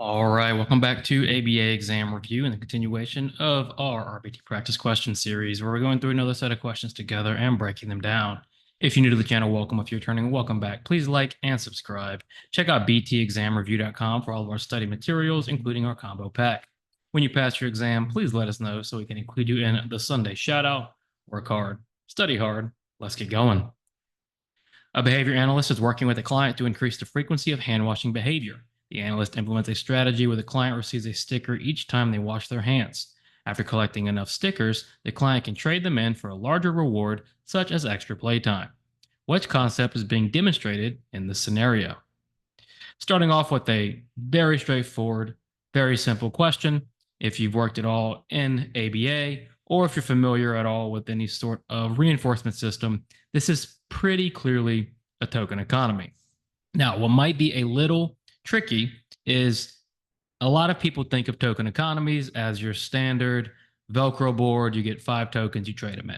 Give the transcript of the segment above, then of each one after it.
All right, welcome back to ABA exam review and the continuation of our RBT practice question series, where we're going through another set of questions together and breaking them down. If you're new to the channel, welcome. If you're returning, welcome back. Please like and subscribe. Check out btexamreview.com for all of our study materials, including our combo pack. When you pass your exam, please let us know so we can include you in the Sunday shout out. Work hard, study hard. Let's get going. A behavior analyst is working with a client to increase the frequency of hand washing behavior. The analyst implements a strategy where the client receives a sticker each time they wash their hands. After collecting enough stickers, the client can trade them in for a larger reward, such as extra playtime. Which concept is being demonstrated in this scenario? Starting off with a very straightforward, very simple question. If you've worked at all in ABA, or if you're familiar at all with any sort of reinforcement system, this is pretty clearly a token economy. Now, what might be a little tricky is a lot of people think of token economies as your standard Velcro board. You get 5 tokens, you trade them in.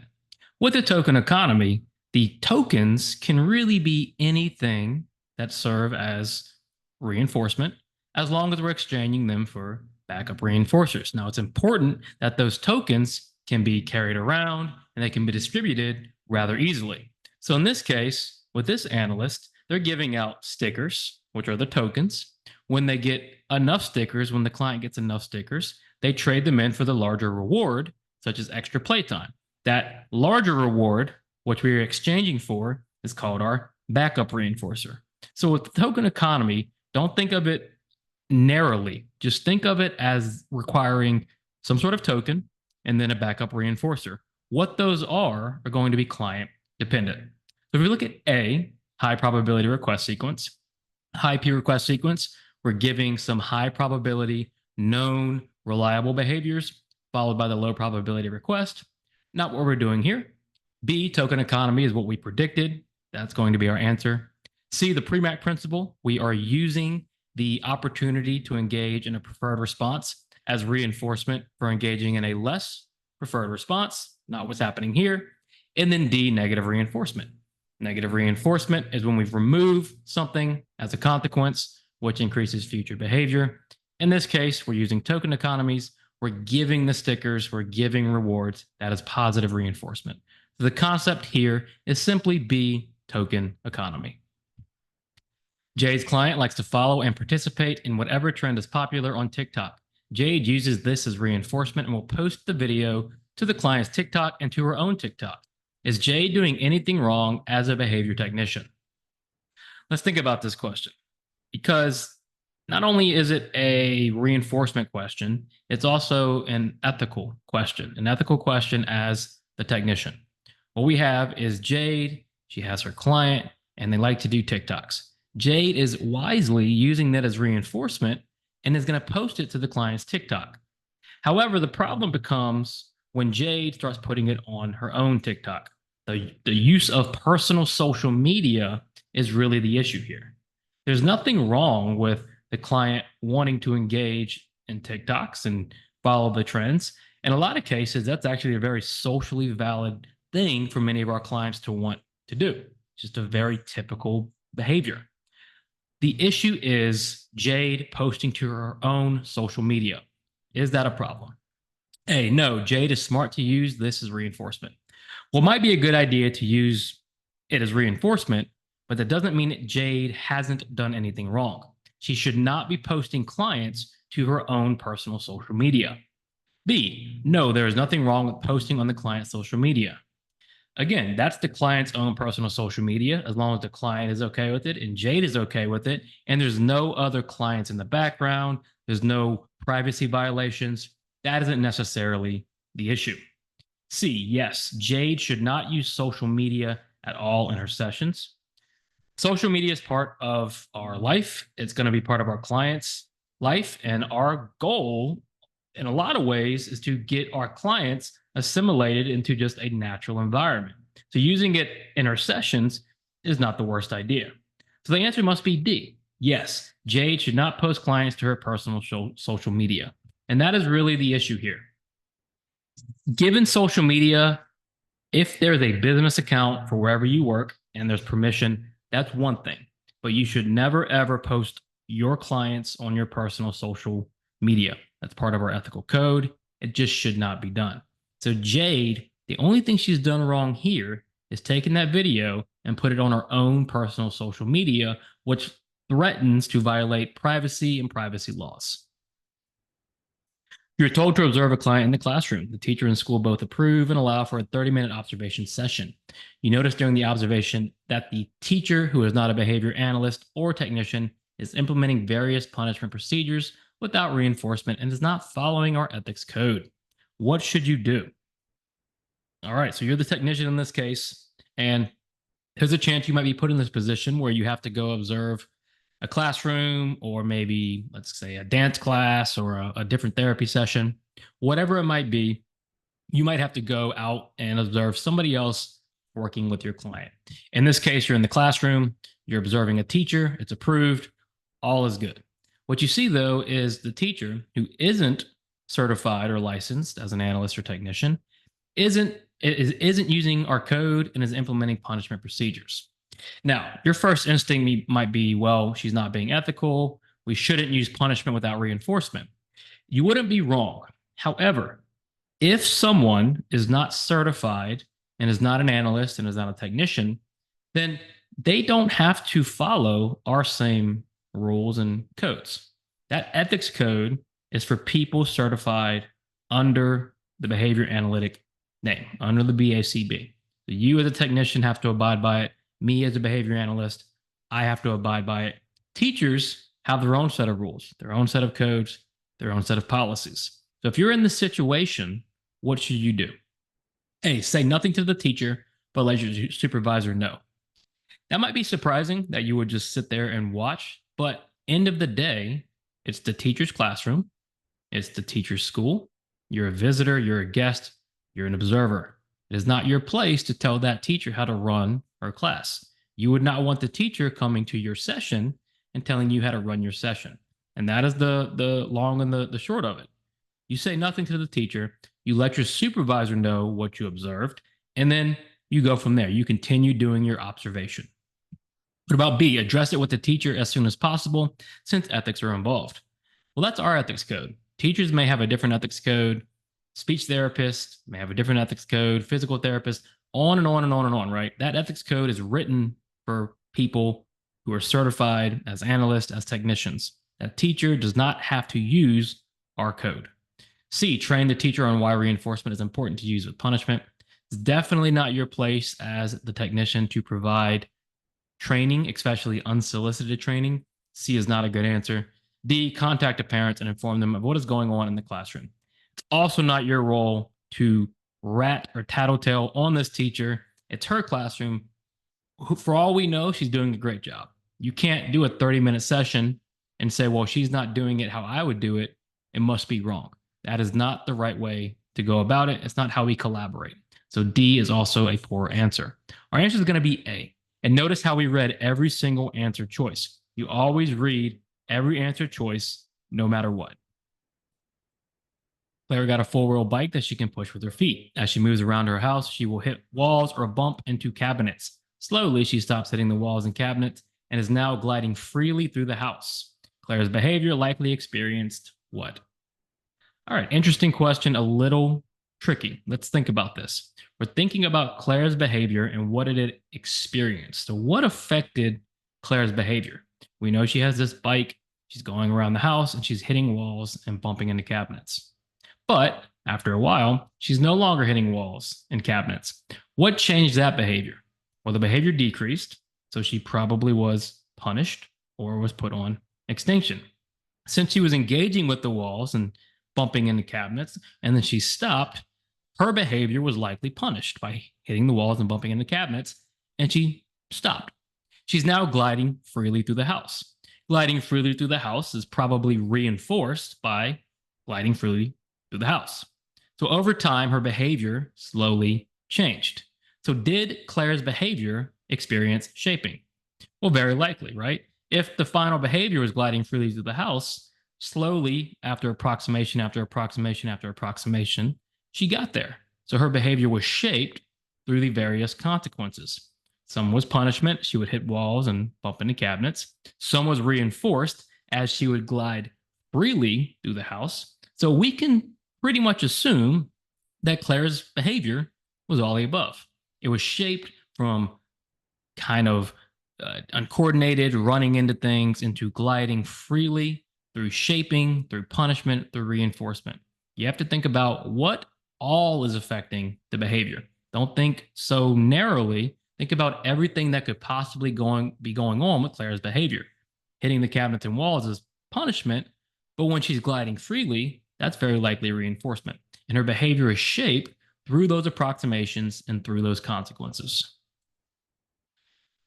With a token economy, the tokens can really be anything that serve as reinforcement, as long as we're exchanging them for backup reinforcers. Now, it's important that those tokens can be carried around and they can be distributed rather easily. So in this case, with this analyst, they're giving out stickers, which are the tokens. When they get enough stickers, when the client gets enough stickers, they trade them in for the larger reward, such as extra playtime. That larger reward, which we are exchanging for, is called our backup reinforcer. So with the token economy, don't think of it narrowly. Just think of it as requiring some sort of token and then a backup reinforcer. What those are going to be client dependent. So if we look at A, high probability request sequence, high P request sequence, we're giving some high probability, known, reliable behaviors, followed by the low probability request. Not what we're doing here. B, token economy is what we predicted. That's going to be our answer. C, the pre-MAC principle. We are using the opportunity to engage in a preferred response as reinforcement for engaging in a less preferred response, not what's happening here. And then D, negative reinforcement. Negative reinforcement is when we've removed something as a consequence, which increases future behavior. In this case, we're using token economies. We're giving the stickers, we're giving rewards. That is positive reinforcement. So the concept here is simply B, token economy. Jade's client likes to follow and participate in whatever trend is popular on TikTok. Jade uses this as reinforcement and will post the video to the client's TikTok and to her own TikTok. Is Jade doing anything wrong as a behavior technician? Let's think about this question, because not only is it a reinforcement question, it's also an ethical question as the technician. What we have is Jade, she has her client, and they like to do TikToks. Jade is wisely using that as reinforcement and is going to post it to the client's TikTok. However, the problem becomes when Jade starts putting it on her own TikTok. The use of personal social media is really the issue here. There's nothing wrong with the client wanting to engage in TikToks and follow the trends. In a lot of cases, that's actually a very socially valid thing for many of our clients to want to do. It's just a very typical behavior. The issue is Jade posting to her own social media. Is that a problem? A, no, Jade is smart to use this as reinforcement. Well, it might be a good idea to use it as reinforcement, but that doesn't mean that Jade hasn't done anything wrong. She should not be posting clients to her own personal social media. B, no, there is nothing wrong with posting on the client's social media. Again, that's the client's own personal social media, as long as the client is okay with it and Jade is okay with it, and there's no other clients in the background, there's no privacy violations. That isn't necessarily the issue. C, yes, Jade should not use social media at all in her sessions. Social media is part of our life. It's going to be part of our client's life. And our goal, in a lot of ways, is to get our clients assimilated into just a natural environment. So using it in our sessions is not the worst idea. So the answer must be D. Yes, Jade should not post clients to her personal social media. And that is really the issue here. Given social media, if there's a business account for wherever you work and there's permission, that's one thing. But you should never, ever post your clients on your personal social media. That's part of our ethical code. It just should not be done. So Jade, the only thing she's done wrong here is taken that video and put it on her own personal social media, which threatens to violate privacy and privacy laws. You're told to observe a client in the classroom. The teacher and school both approve and allow for a 30-minute observation session. You notice during the observation that the teacher, who is not a behavior analyst or technician, is implementing various punishment procedures without reinforcement and is not following our ethics code. What should you do? All right, so you're the technician in this case, and there's a chance you might be put in this position where you have to go observe a classroom, or maybe, let's say, a dance class or a different therapy session. Whatever it might be, you might have to go out and observe somebody else working with your client. In this case, you're in the classroom, you're observing a teacher, it's approved, all is good. What you see, though, is the teacher, who isn't certified or licensed as an analyst or technician, isn't using our code and is implementing punishment procedures. Now, your first instinct might be, well, she's not being ethical. We shouldn't use punishment without reinforcement. You wouldn't be wrong. However, if someone is not certified and is not an analyst and is not a technician, then they don't have to follow our same rules and codes. That ethics code is for people certified under the behavior analytic name, under the BCBA. So you as a technician have to abide by it. Me as a behavior analyst, I have to abide by it. Teachers have their own set of rules, their own set of codes, their own set of policies. So if you're in this situation, what should you do? A, say nothing to the teacher, but let your supervisor know. That might be surprising that you would just sit there and watch, but end of the day, it's the teacher's classroom. It's the teacher's school. You're a visitor, you're a guest, you're an observer. It is not your place to tell that teacher how to run her class. You would not want the teacher coming to your session and telling you how to run your session. And that is the long and the short of it. You say nothing to the teacher, you let your supervisor know what you observed, and then you go from there. You continue doing your observation. What about B? Address it with the teacher as soon as possible, since ethics are involved. Well, that's our ethics code. Teachers may have a different ethics code. Speech therapists may have a different ethics code. Physical therapists, on and on and on and on, right? That ethics code is written for people who are certified as analysts, as technicians. That teacher does not have to use our code. C, train the teacher on why reinforcement is important to use with punishment. It's definitely not your place as the technician to provide training, especially unsolicited training. C is not a good answer. D, contact the parents and inform them of what is going on in the classroom. It's also not your role to rat or tattletale on this teacher. It's her classroom. For all we know, she's doing a great job. You can't do a 30-minute session and say, well, she's not doing it how I would do it. It must be wrong. That is not the right way to go about it. It's not how we collaborate. So D is also a poor answer. Our answer is going to be A. And notice how we read every single answer choice. You always read every answer choice, no matter what. Claire got a four-wheel bike that she can push with her feet. As she moves around her house, she will hit walls or bump into cabinets. Slowly, she stops hitting the walls and cabinets and is now gliding freely through the house. Claire's behavior likely experienced what? All right, interesting question, a little tricky. Let's think about this. We're thinking about Claire's behavior and what did it experience. So what affected Claire's behavior? We know she has this bike. She's going around the house and she's hitting walls and bumping into cabinets. But after a while, she's no longer hitting walls and cabinets. What changed that behavior? Well, the behavior decreased, so she probably was punished or was put on extinction. Since she was engaging with the walls and bumping into cabinets, and then she stopped, her behavior was likely punished by hitting the walls and bumping into cabinets, and she stopped. She's now gliding freely through the house. Gliding freely through the house is probably reinforced by gliding freely through the house. So over time, her behavior slowly changed. So did Claire's behavior experience shaping? Well, very likely, right? If the final behavior was gliding freely through the house, slowly, after approximation, after approximation, after approximation, she got there. So her behavior was shaped through the various consequences. Some was punishment. She would hit walls and bump into cabinets. Some was reinforced. as she would glide freely through the house. So we can pretty much assume that Claire's behavior was all the above. It was shaped from kind of uncoordinated, running into things, into gliding freely through shaping, through punishment, through reinforcement. You have to think about what all is affecting the behavior. Don't think so narrowly. Think about everything that could possibly be going on with Claire's behavior. Hitting the cabinets and walls is punishment, but when she's gliding freely, that's very likely reinforcement. And her behavior is shaped through those approximations and through those consequences.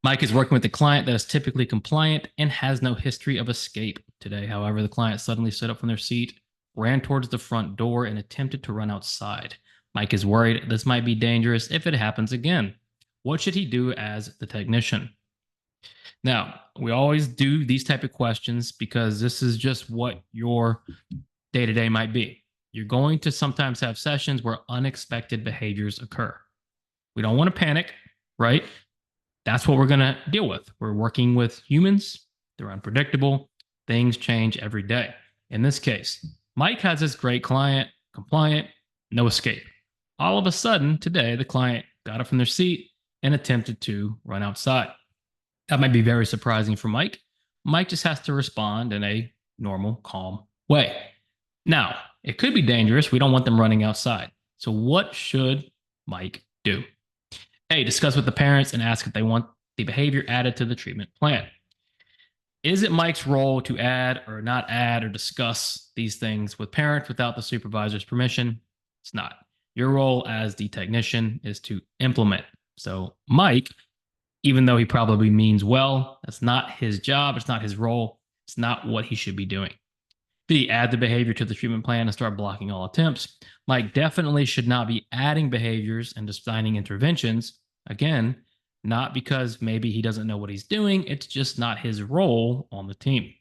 Mike is working with a client that is typically compliant and has no history of escape. Today, however, the client suddenly stood up from their seat, ran towards the front door, and attempted to run outside. Mike is worried this might be dangerous if it happens again. What should he do as the technician? Now, we always do these type of questions because this is just what your day-to-day might be. You're going to sometimes have sessions where unexpected behaviors occur. We don't want to panic, right? That's what we're going to deal with. We're working with humans. They're unpredictable. Things change every day. In this case, Mike has this great client, compliant, no escape. All of a sudden, today, the client got up from their seat and attempted to run outside. That might be very surprising for Mike. Mike just has to respond in a normal, calm way. Now, it could be dangerous. We don't want them running outside. So what should Mike do? A, discuss with the parents and ask if they want the behavior added to the treatment plan. Is it Mike's role to add or not add or discuss these things with parents without the supervisor's permission? It's not. Your role as the technician is to implement. So Mike, even though he probably means well, that's not his job. It's not his role. It's not what he should be doing. B, add the behavior to the treatment plan and start blocking all attempts. Mike definitely should not be adding behaviors and designing interventions. Again, not because maybe he doesn't know what he's doing. It's just not his role on the team.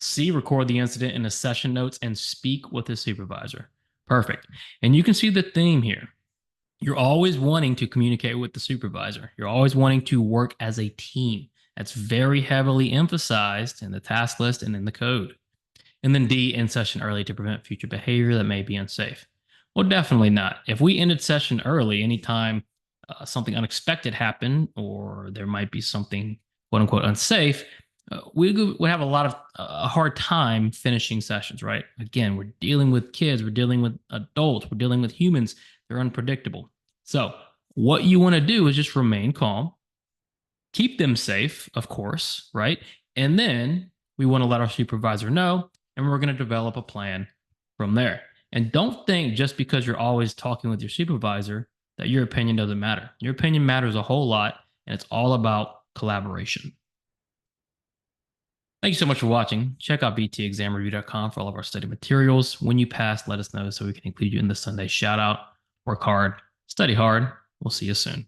C, record the incident in the session notes and speak with his supervisor. Perfect. And you can see the theme here. You're always wanting to communicate with the supervisor. You're always wanting to work as a team. That's very heavily emphasized in the task list and in the code. And then D, end session early to prevent future behavior that may be unsafe. Well, definitely not. If we ended session early, anytime something unexpected happened or there might be something quote unquote unsafe, we would have a hard time finishing sessions, right? Again, we're dealing with kids, we're dealing with adults, we're dealing with humans. They're unpredictable. So what you want to do is just remain calm, keep them safe, of course, right? And then we want to let our supervisor know, and we're going to develop a plan from there. And don't think just because you're always talking with your supervisor that your opinion doesn't matter. Your opinion matters a whole lot, and it's all about collaboration. Thank you so much for watching. Check out btexamreview.com for all of our study materials. When you pass, let us know so we can include you in the Sunday shout out. Work hard, study hard. We'll see you soon.